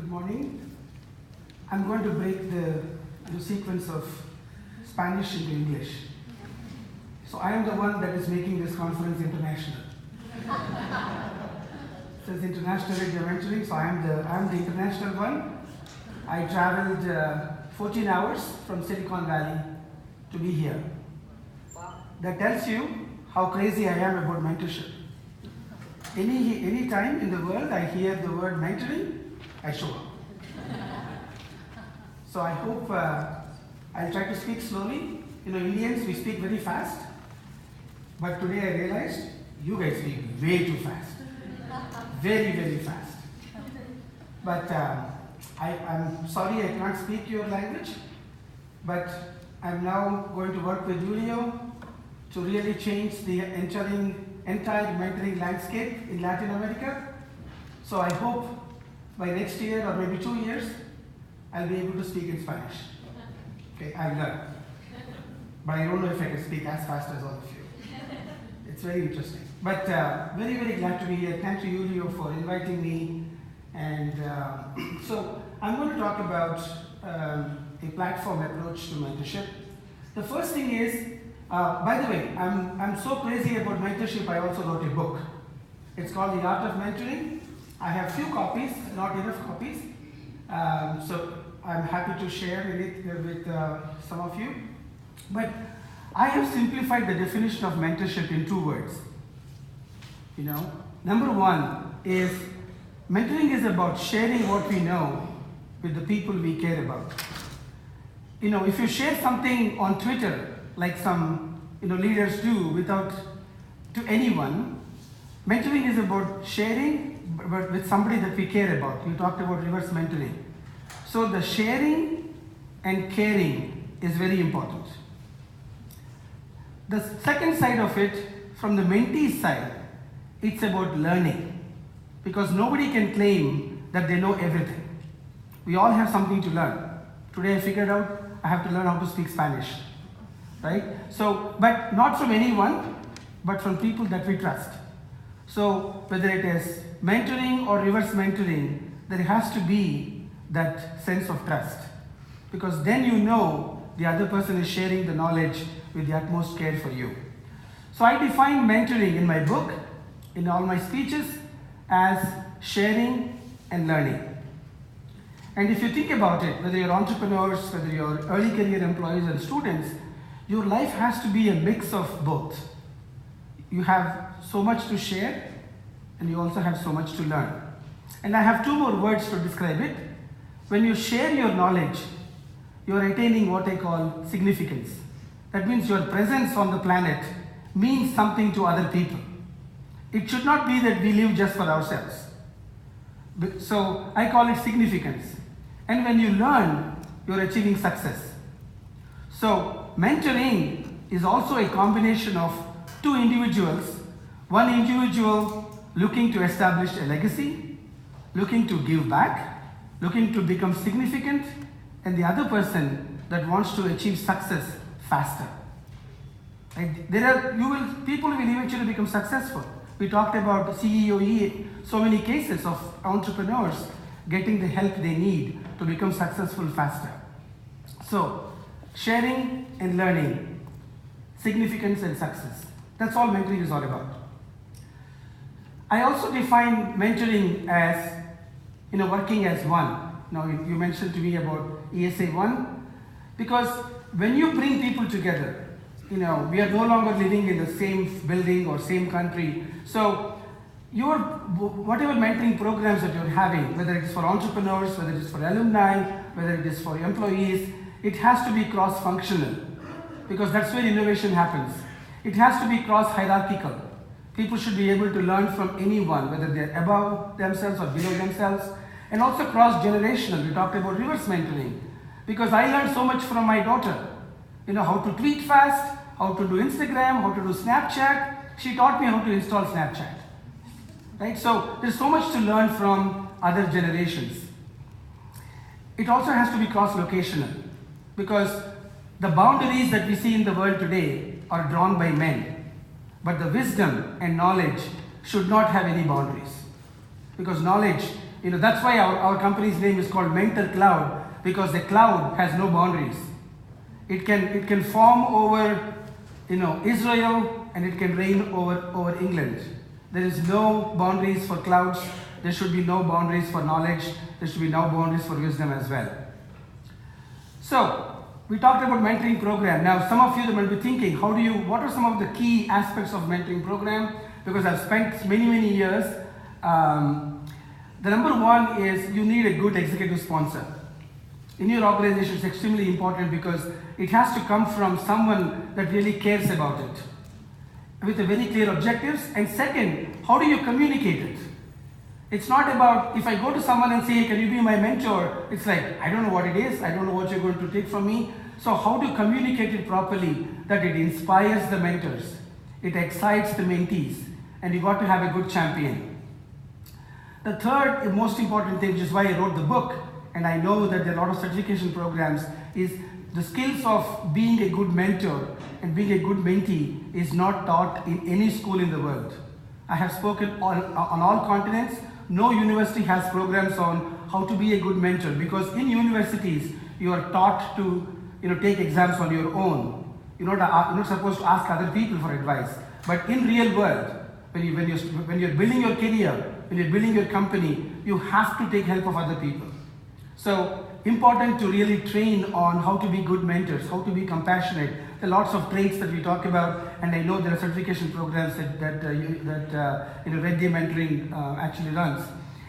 Good morning. I'm going to break the sequence of Spanish into English. So I am the one that is making this conference international. It says international radio mentoring, so I am the international one. I traveled 14 hours from Silicon Valley to be here. Wow. That tells you how crazy I am about mentorship. Any time in the world I hear the word mentoring, I show up. So I hope I'll try to speak slowly. You know, Indians, we speak very fast. But today I realized you guys speak way too fast. Very, very fast. But I'm sorry I can't speak your language. But I'm now going to work with Julio to really change the entire mentoring landscape in Latin America. So I hope by next year or maybe 2 years, I'll be able to speak in Spanish. Okay, I've learned. But I don't know if I can speak as fast as all of you. It's very interesting. But very, very glad to be here. Thank you, Julio, for inviting me. And so I'm going to talk about a platform approach to mentorship. The first thing is, by the way, I'm so crazy about mentorship, I also wrote a book. It's called The Art of Mentoring. I have few copies, not enough copies. So I'm happy to share it with some of you. But I have simplified the definition of mentorship in 2 words. You know, number 1 is mentoring is about sharing what we know with the people we care about. You know, if you share something on Twitter, like some leaders do without to anyone, mentoring is about sharing but with somebody that we care about. You talked about reverse mentoring. So the sharing and caring is very important. The second side of it, from the mentee side, it's about learning. Because nobody can claim that they know everything. We all have something to learn. Today I figured out I have to learn how to speak Spanish. Right? So, but not from anyone, but from people that we trust. So whether it is mentoring or reverse mentoring, there has to be that sense of trust. Because then you know the other person is sharing the knowledge with the utmost care for you. So I define mentoring in my book, in all my speeches, as sharing and learning. And if you think about it, whether you're entrepreneurs, whether you're early career employees and students, your life has to be a mix of both. You have so much to share, and you also have so much to learn. And I have 2 more words to describe it. When you share your knowledge, you are attaining what I call significance. That means your presence on the planet means something to other people. It should not be that we live just for ourselves. So I call it significance. And when you learn, you're achieving success. So mentoring is also a combination of 2 individuals. One individual looking to establish a legacy, looking to give back, looking to become significant, and the other person that wants to achieve success faster. Right? People will eventually become successful. We talked about CEO, so many cases of entrepreneurs getting the help they need to become successful faster. So, sharing and learning, significance and success. That's all mentoring is all about. I also define mentoring as, working as one. Now, you mentioned to me about ESA 1, because when you bring people together, we are no longer living in the same building or same country. So, whatever mentoring programs that you're having, whether it's for entrepreneurs, whether it's for alumni, whether it is for employees, it has to be cross-functional, because that's where innovation happens. It has to be cross-hierarchical. People should be able to learn from anyone, whether they're above themselves or below themselves, and also cross-generational. We talked about reverse mentoring, because I learned so much from my daughter. How to tweet fast, how to do Instagram, how to do Snapchat. She taught me how to install Snapchat. Right? So there's so much to learn from other generations. It also has to be cross-locational, because the boundaries that we see in the world today are drawn by men. But the wisdom and knowledge should not have any boundaries. Because knowledge That's why our company's name is called MentorCloud, because the cloud has no boundaries. It can form over Israel, and it can reign over England. There is no boundaries for clouds. There should be no boundaries for knowledge. There should be no boundaries for wisdom as well. So we talked about mentoring program. Now some of you might be thinking, what are some of the key aspects of mentoring program? Because I've spent many years. The number one is you need a good executive sponsor. In your organization, it's extremely important because it has to come from someone that really cares about it, with a very clear objectives. And second, how do you communicate it? It's not about, if I go to someone and say, can you be my mentor? It's like, I don't know what it is. I don't know what you're going to take from me. So how to communicate it properly that it inspires the mentors, it excites the mentees, and you got to have a good champion. The third most important thing, which is why I wrote the book, and I know that there are a lot of certification programs, is the skills of being a good mentor and being a good mentee is not taught in any school in the world. I have spoken on all continents. No university has programs on how to be a good mentor, because in universities you are taught to take exams on your own. You're not supposed to ask other people for advice. But in real world, when you're building your career, when you're building your company, you have to take help of other people. So important to really train on how to be good mentors, how to be compassionate. There are lots of traits that we talk about, and I know there are certification programs that Red Day Mentoring actually runs.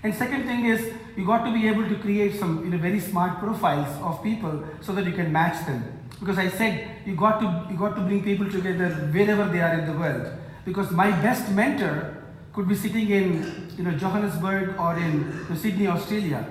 And second thing is, you got to be able to create some very smart profiles of people so that you can match them. Because I said you got to bring people together wherever they are in the world. Because my best mentor could be sitting in Johannesburg or in Sydney, Australia.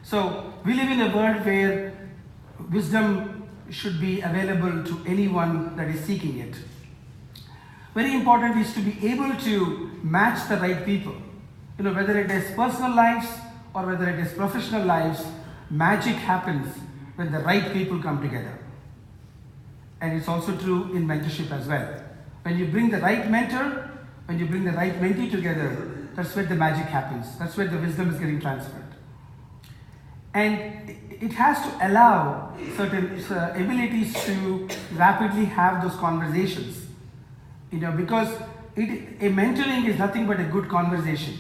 So we live in a world where wisdom should be available to anyone that is seeking it. Very important is to be able to match the right people. Whether it is personal lives or whether it is professional lives, magic happens when the right people come together. And it's also true in mentorship as well. When you bring the right mentor, when you bring the right mentee together, that's where the magic happens. That's where the wisdom is getting transferred. And it has to allow certain abilities to rapidly have those conversations. Because a mentoring is nothing but a good conversation.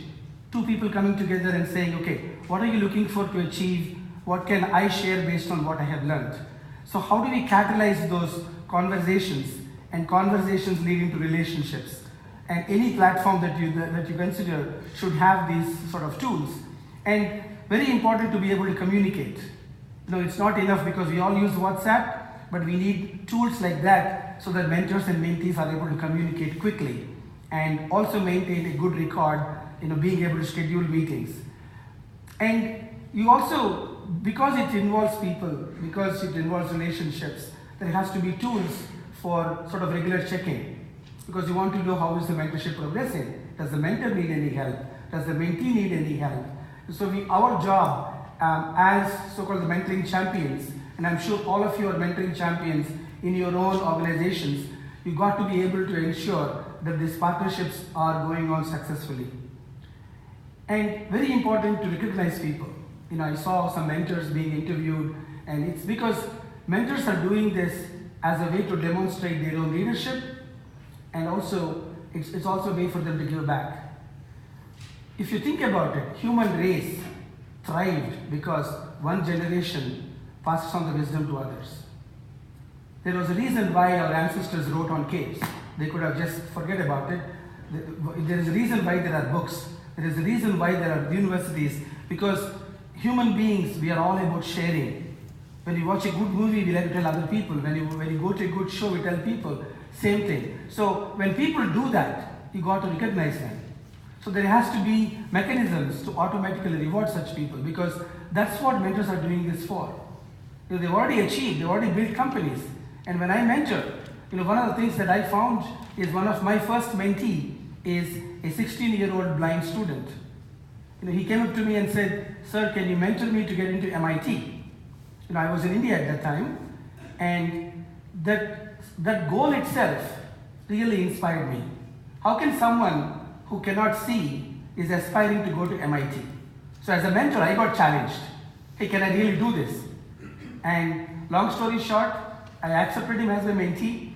Two people coming together and saying, okay, what are you looking for to achieve? What can I share based on what I have learned? So how do we catalyze those conversations, and conversations leading to relationships? And any platform that you consider should have these sort of tools. And very important to be able to communicate. It's not enough because we all use WhatsApp, but we need tools like that so that mentors and mentees are able to communicate quickly and also maintain a good record, being able to schedule meetings. And you also, because it involves people, because it involves relationships, there has to be tools for sort of regular checking, because you want to know how is the mentorship progressing. Does the mentor need any help? Does the mentee need any help? So our job as so-called the mentoring champions, and I'm sure all of you are mentoring champions in your own organizations, you got to be able to ensure that these partnerships are going on successfully. And very important to recognize people. I saw some mentors being interviewed, and it's because mentors are doing this as a way to demonstrate their own leadership, and also it's also a way for them to give back. If you think about it, human race thrived because one generation passes on the wisdom to others. There was a reason why our ancestors wrote on caves. They could have just forget about it. There is a reason why there are books. There is a reason why there are universities, because human beings, we are all about sharing. When you watch a good movie, we like to tell other people. When you go to a good show, we tell people. Same thing. So when people do that, you got to recognize them. So there has to be mechanisms to automatically reward such people, because that's what mentors are doing this for. They've already achieved, they've already built companies. And when I mentor, one of the things that I found is one of my first mentee is a 16-year-old blind student. He came up to me and said, "Sir, can you mentor me to get into MIT?" I was in India at that time, and that goal itself really inspired me. How can someone who cannot see is aspiring to go to MIT? So as a mentor, I got challenged. Hey, can I really do this? And long story short, I accepted him as my mentee.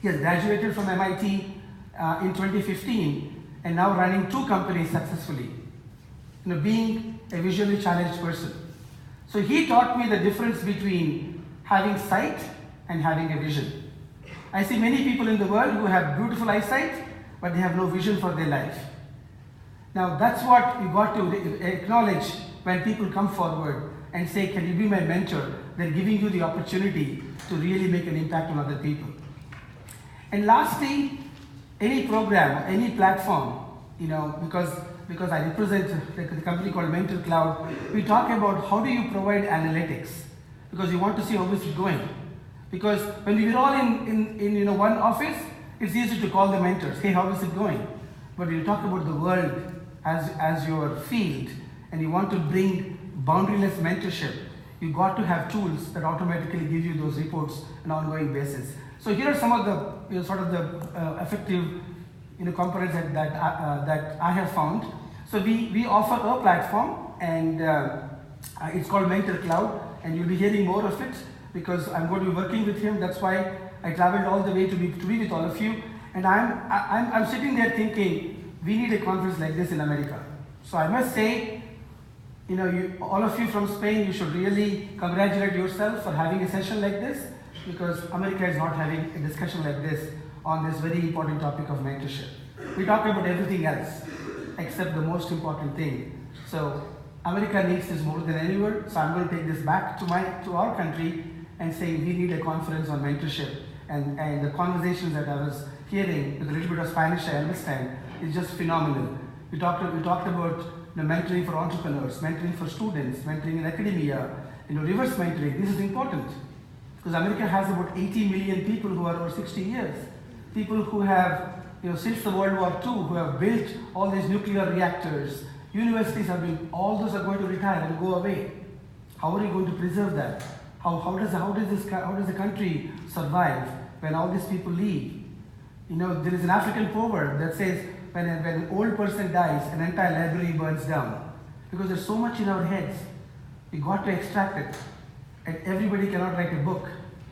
He has graduated from MIT in 2015 and now running 2 companies successfully, being a visually challenged person. So he taught me the difference between having sight and having a vision. I see many people in the world who have beautiful eyesight, but they have no vision for their life. Now that's what you got to acknowledge when people come forward and say, can you be my mentor? They're giving you the opportunity to really make an impact on other people. And lastly, any program, any platform, because I represent the company called MentorCloud, we talk about how do you provide analytics, because you want to see how this is going. Because when we were all in one office, it's easy to call the mentors, hey, how is it going? But when you talk about the world as your field, and you want to bring boundaryless mentorship, you got to have tools that automatically give you those reports on an ongoing basis. So here are some of the effective components that I have found. So we offer a platform, and it's called MentorCloud, and you'll be hearing more of it because I'm going to be working with him. That's why I traveled all the way to be with all of you. And I'm sitting there thinking, we need a conference like this in America. So I must say, all of you from Spain, you should really congratulate yourself for having a session like this, because America is not having a discussion like this on this very important topic of mentorship. We talk about everything else except the most important thing. So America needs this more than anywhere. So I'm going to take this back to our country and say we need a conference on mentorship. And the conversations that I was hearing with a little bit of Spanish I understand is just phenomenal. We talked about mentoring for entrepreneurs, mentoring for students, mentoring in academia, reverse mentoring. This is important because America has about 80 million people who are over 60 years. People who have, since the World War II, who have built all these nuclear reactors. Universities have been, all those are going to retire and go away. How are you going to preserve that? How does the country survive when all these people leave? There is an African proverb that says, when an old person dies, an entire library burns down. Because there's so much in our heads. We got to extract it. And everybody cannot write a book.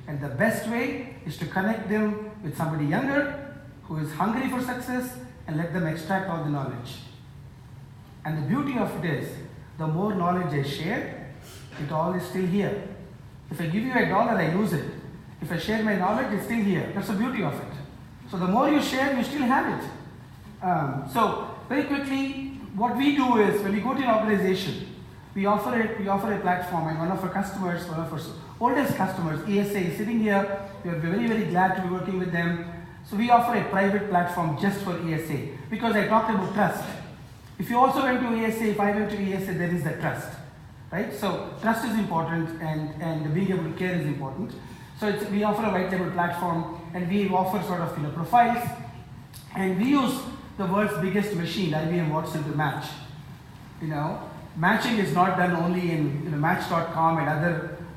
And the best way is to connect them with somebody younger who is hungry for success and let them extract all the knowledge. And the beauty of it is, the more knowledge I share, it all is still here. If I give you $1, I lose it. If I share my knowledge, it's still here. That's the beauty of it. So the more you share, you still have it. So very quickly, what we do is when we go to an organization, we offer a platform, and one of our oldest customers, ESA, is sitting here. We are very, very glad to be working with them. So we offer a private platform just for ESA, because I talked about trust. If you also went to ESA, if I went to ESA, there is that trust, right? So trust is important, and being able to care is important. So we offer a white label platform, and we offer sort of profiles, and we use the world's biggest machine, IBM Watson, to match. Matching is not done only in Match.com and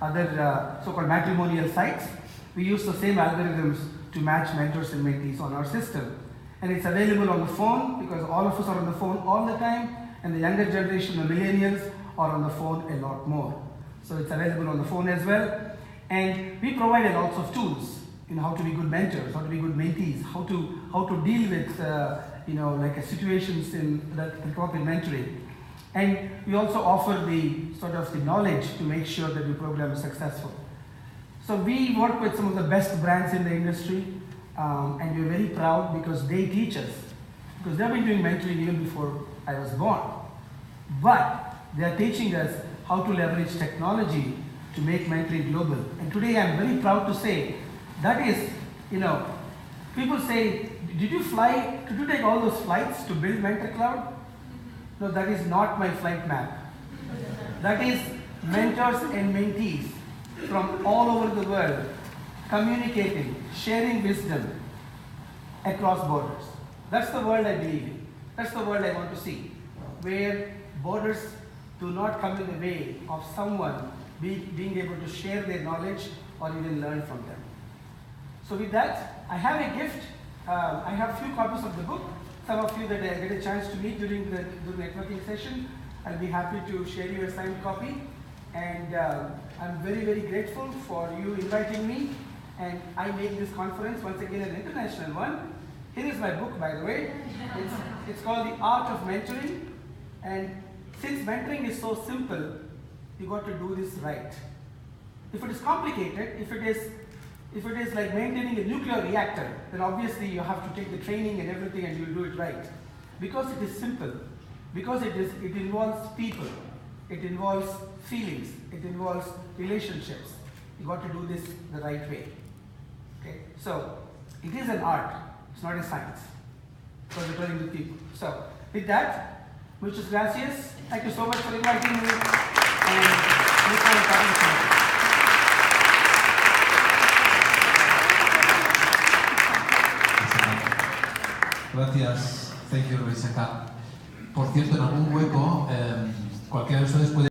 other so-called matrimonial sites. We use the same algorithms to match mentors and mentees on our system. And it's available on the phone, because all of us are on the phone all the time, and the younger generation, the millennials, are on the phone a lot more. So it's available on the phone as well. And we provide lots of tools, how to be good mentors, how to be good mentees, how to deal with situations that come up in mentoring. And we also offer the knowledge to make sure that the program is successful. So we work with some of the best brands in the industry, and we're very proud because they teach us, because they've been doing mentoring even before I was born. But they are teaching us how to leverage technology to make mentoring global. And today I'm very proud to say that is, people say, did you take all those flights to build MentorCloud? No, that is not my flight map. That is mentors and mentees from all over the world communicating, sharing wisdom across borders. That's the world I believe in. That's the world I want to see, where borders do not come in the way of someone being able to share their knowledge or even learn from them. So with that, I have a gift. I have a few copies of the book. Some of you that I get a chance to meet during the networking session. I'll be happy to share you a signed copy. And I'm very, very grateful for you inviting me. And I make this conference once again an international one. Here is my book, by the way. It's called The Art of Mentoring. And since mentoring is so simple, you got to do this right. If it is complicated, if it is like maintaining a nuclear reactor, then obviously you have to take the training and everything and you'll do it right. Because it is simple, because it involves people, it involves feelings, it involves relationships. You got to do this the right way. Okay? So it is an art, it's not a science for returning to people. So with that, muchas gracias. Thank you so much for inviting me. And look forward to talking to you. Gracias. Thank you, Luis. Por cierto, en algún hueco, cualquiera de ustedes puede